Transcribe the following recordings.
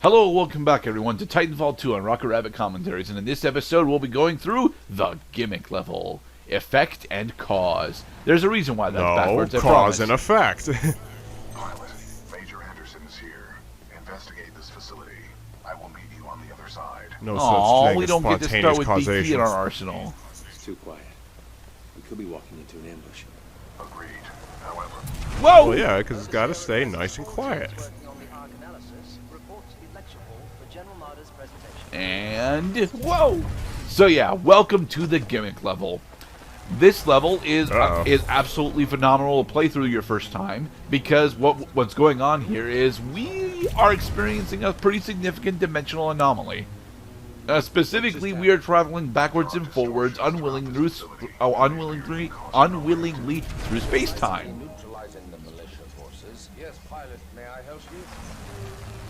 Hello, welcome back everyone to Titanfall 2 on Rocket Rabbit Commentaries, and in this episode we'll be going through the gimmick level. Effect and cause. There's a reason why that's backwards, I cause promise. and effect. Pilot, Major Anderson is here. Investigate this facility. I will meet you on the other side. No such thing we as don't get to spontaneous start with causation. BP in our arsenal. It's too quiet. We could be walking into an ambush. Agreed. However, Whoa! Well, yeah, because it's got to stay nice and quiet. And whoa! So yeah, welcome to the gimmick level. This level is absolutely phenomenal to play through your first time, because what's going on here is we are experiencing a pretty significant dimensional anomaly. Specifically, we are traveling backwards and forwards unwillingly through space-time.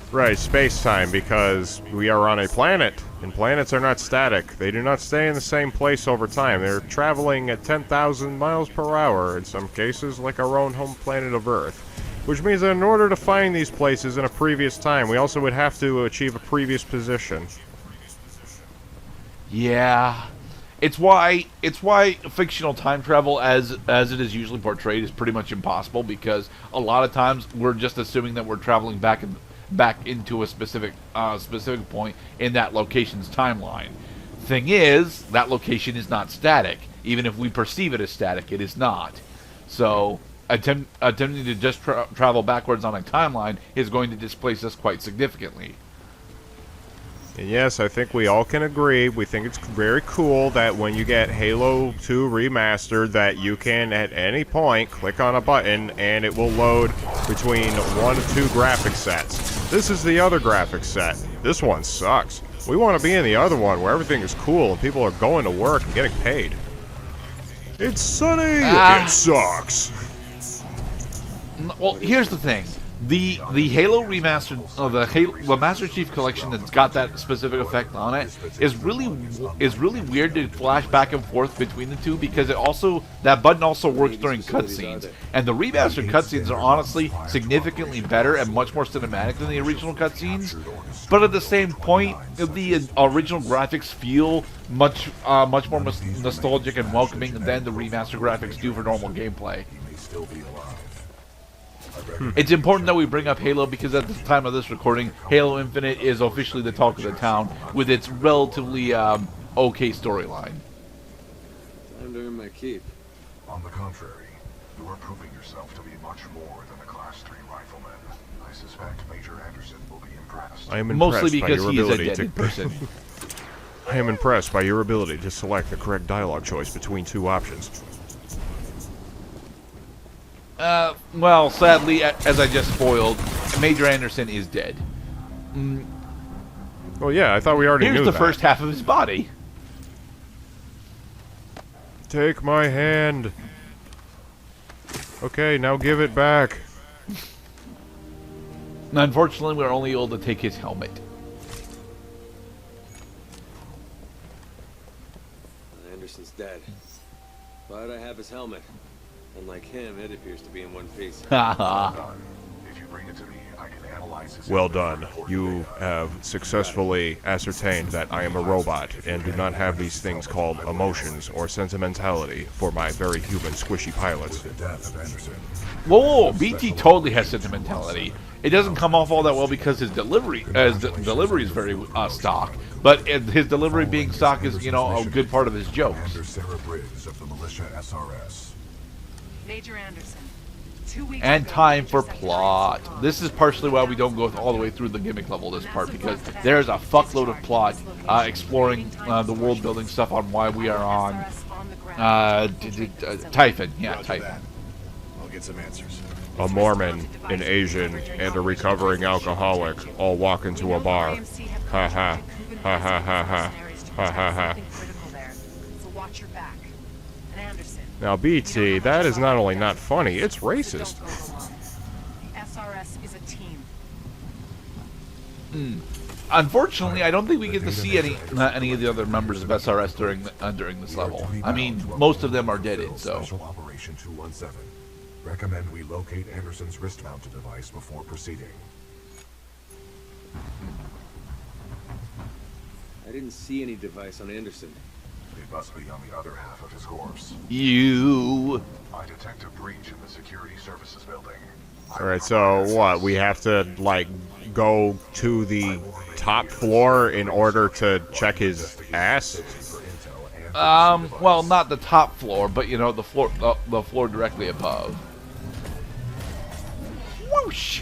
Right, space-time, because we are on a planet, and planets are not static. They do not stay in the same place over time. They're traveling at 10,000 miles per hour, in some cases, like our own home planet of Earth. Which means that in order to find these places in a previous time, we also would have to achieve a previous position. Yeah. It's why fictional time travel, as it is usually portrayed, is pretty much impossible, because a lot of times we're just assuming that we're traveling back into a specific point in that location's timeline. Thing is, that location is not static. Even if we perceive it as static, it is not. So attempting to just travel backwards on a timeline is going to displace us quite significantly. And yes, I think we all can agree. We think it's very cool that when you get Halo 2 Remastered, that you can at any point click on a button and it will load between 1 of 2 graphic sets. This is the other graphic set. This one sucks. We want to be in the other one where everything is cool and people are going to work and getting paid. It's sunny! It sucks! Well, here's the thing. The Halo Remastered, the Master Chief Collection that's got that specific effect on it is really weird to flash back and forth between the two, because that button also works during cutscenes, and the remastered cutscenes are honestly significantly better and much more cinematic than the original cutscenes. But at the same point, the original graphics feel much more nostalgic and welcoming than the remastered graphics do for normal gameplay. It's important that we bring up Halo, because at the time of this recording, Halo Infinite is officially the talk of the town with its relatively okay storyline. Time to earn my keep. on the contrary, you are proving yourself to be much more than a Class 3 rifleman. I suspect Major Anderson will be impressed. I am impressed Mostly by because your he is a ability dead person. I am impressed by your ability to select the correct dialogue choice between 2 options. Well, sadly, as I just spoiled, Major Anderson is dead. Well, yeah, I thought we already knew that. Here's the first half of his body. Take my hand. Okay, now give it back. Unfortunately, we're only able to take his helmet. Anderson's dead. But I have his helmet. Unlike him, it appears to be in one piece. Haha. Done. If you bring it to me, I can analyze his Well information done. for You have successfully ascertained that I am a robot and do not have these things called emotions or sentimentality for my very human squishy pilots. the death of Anderson. Whoa, BT totally has sentimentality. It doesn't come off all that well because his delivery is very stock. But his delivery being stock is, a good part of his jokes. Commander Sarah Briggs of the Militia SRS. Major Anderson. 2 weeks And ago, time Major for Secretary plot. Tom This is partially why we don't go all the way through the gimmick level this part, because there's a fuckload of plot exploring the world building stuff on why we are on Typhon. Yeah, Typhon. I'll get some answers. A Mormon, an Asian, and a recovering alcoholic all walk into a bar. Ha ha. Ha ha ha ha. Ha ha ha. So watch your back. And Anderson. Now, BT, that is not only not funny, it's racist. The SRS is a team. Unfortunately, I don't think we get to see any of the other members of SRS during this level. I mean, most of them are deaded, so. Special Operation 217. Recommend we locate Anderson's wrist-mounted device before proceeding. didn't see any device on Anderson. It must be on the other half of his corpse. You. I detect a breach in the security services building. Alright, so what? We have to, like, go to the top floor in order to check his ass? Well, not the top floor, but you know, the floor directly above. Whoosh!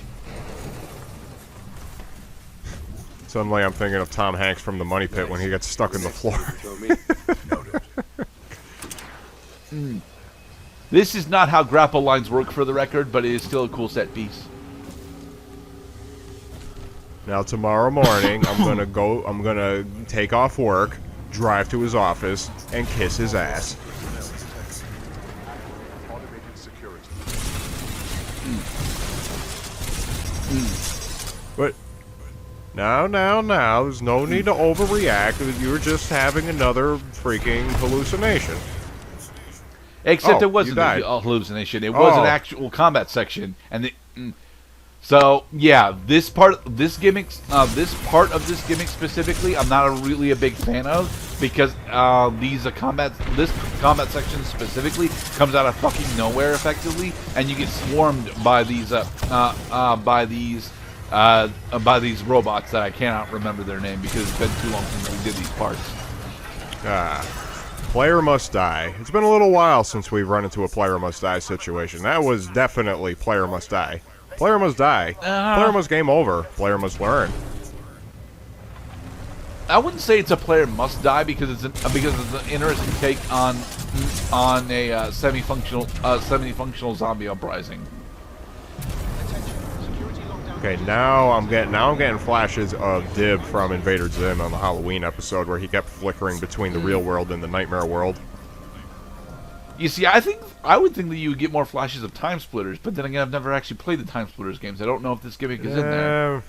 Suddenly I'm thinking of Tom Hanks from The Money Pit when he gets stuck in the floor. This is not how grapple lines work, for the record, but it is still a cool set piece. Now tomorrow morning, I'm gonna take off work, drive to his office, and kiss his ass. But now, there's no need to overreact. You're just having another freaking hallucination. Except Oh, it wasn't you died. a hallucination. It was an Oh. actual combat section, and so yeah, this part of this gimmick specifically, I'm not really a big fan of because this combat section specifically comes out of fucking nowhere effectively, and you get swarmed by these robots that I cannot remember their name because it's been too long since we did these parts. Player must die. It's been a little while since we've run into a player must die situation. That was definitely player must die. Player must die. Player must game over. Player must learn. I wouldn't say it's a player must die because it's an interesting take on a semi-functional zombie uprising. Okay, now I'm getting flashes of Dib from Invader Zim on the Halloween episode where he kept flickering between the real world and the nightmare world. You see, I would think that you would get more flashes of Time Splitters, but then again, I've never actually played the Time Splitters games. I don't know if this gimmick is in there.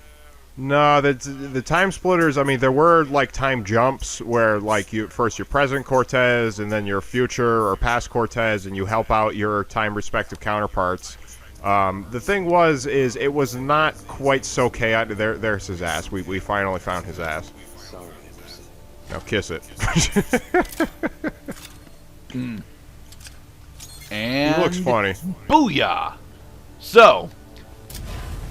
No, the Time Splitters, I mean, there were, like, time jumps where, like, first your present Cortez and then your future or past Cortez, and you help out your time-respective counterparts. The thing is it was not quite so chaotic. There's his ass. We finally found his ass. Sorry, Anderson. Now kiss it. And He looks funny. Booyah! So,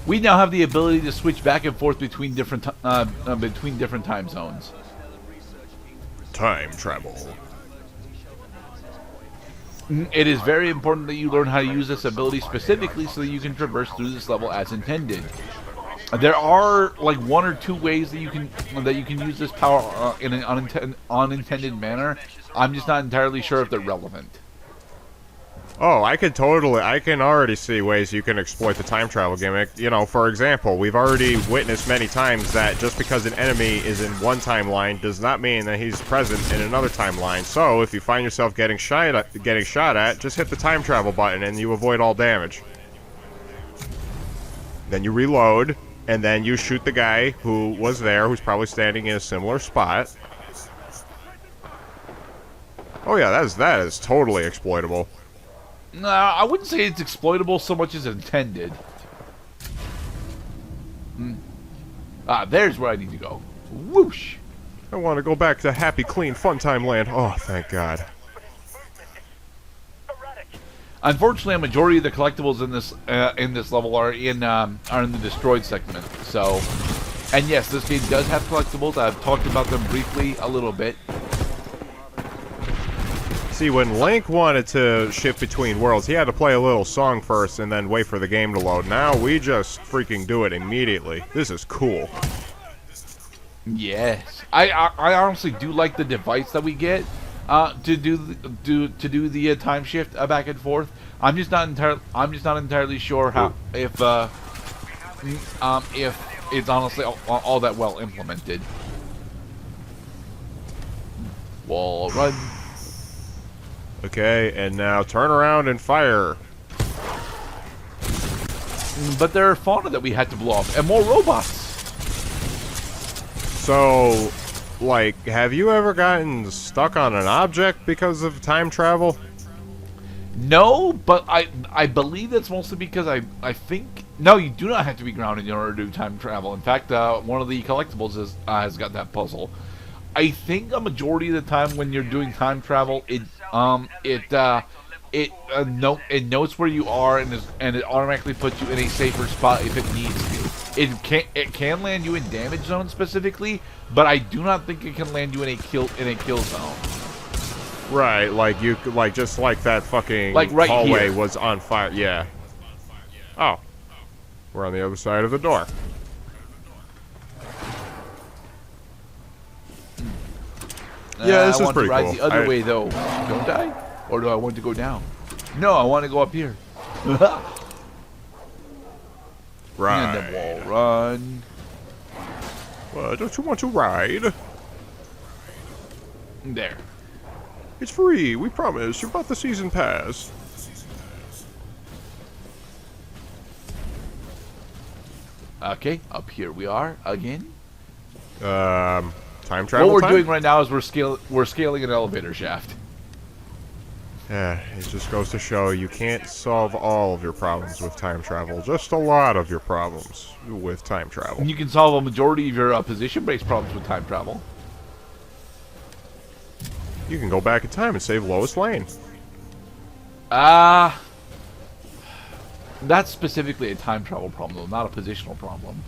we now have the ability to switch back and forth between different time zones. Time travel. It is very important that you learn how to use this ability specifically so that you can traverse through this level as intended. There are like one or two ways that you can use this power in an unintended manner. I'm just not entirely sure if they're relevant. Oh, I can already see ways you can exploit the time travel gimmick. You know, for example, we've already witnessed many times that just because an enemy is in one timeline does not mean that he's present in another timeline. So, if you find yourself getting shot at, just hit the time travel button and you avoid all damage. Then you reload, and then you shoot the guy who was there, who's probably standing in a similar spot. Oh yeah, that is totally exploitable. No, I wouldn't say it's exploitable so much as intended. There's where I need to go. Whoosh! I want to go back to happy, clean, fun time land. Oh, thank God. Unfortunately, a majority of the collectibles in this level are in the destroyed segment. So, and yes, this game does have collectibles. I've talked about them briefly a little bit. See, when Link wanted to shift between worlds, he had to play a little song first and then wait for the game to load. Now we just freaking do it immediately. This is cool. Yes, I honestly do like the device that we get to do the time shift back and forth. I'm just not entirely sure how if it's honestly all that well implemented. Wall run. Okay, and now turn around and fire. But there are fauna that we had to blow up, and more robots. So, like, have you ever gotten stuck on an object because of time travel? No, but I believe that's mostly because I think... No, you do not have to be grounded in order to do time travel. In fact, one of the collectibles has got that puzzle. I think a majority of the time when you're doing time travel, it notes where you are and it automatically puts you in a safer spot if it needs to. It can land you in damage zone specifically, but I do not think it can land you in a kill zone. Right, like just like that fucking Like right hallway here. was on fire. Yeah. Oh, we're on the other side of the door. Yeah, this I is want pretty to ride cool. the other way though, don't I? Or do I want to go down? No, I want to go up here. Right. And then we'll run. Don't you want to ride? There. It's free. We promise. You bought the season pass. Okay, up here we are again. Time travel. What we're time? doing right now is we're scaling an elevator shaft. Yeah, it just goes to show you can't solve all of your problems with time travel. Just a lot of your problems with time travel. And you can solve a majority of your position-based problems with time travel. You can go back in time and save Lois Lane. That's specifically a time travel problem, not a positional problem.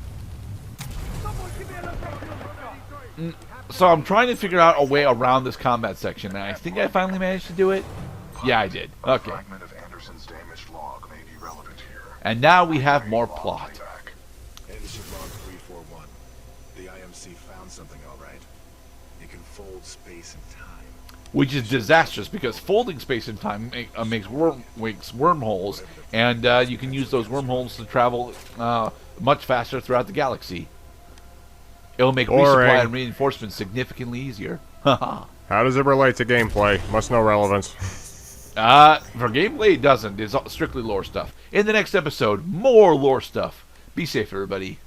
So I'm trying to figure out a way around this combat section, and I think I finally managed to do it. Yeah, I did. A Okay. fragment of Anderson's damaged log may be relevant here. And now we have more plot. Back. Anderson log 341. The IMC found something, all right. It can fold space and time. Which is disastrous because folding space and time makes wormholes, and you can use those wormholes to travel much faster throughout the galaxy. It'll make resupply and reinforcement significantly easier. How does it relate to gameplay? Must no relevance. For gameplay, it doesn't. It's strictly lore stuff. In the next episode, more lore stuff. Be safe, everybody.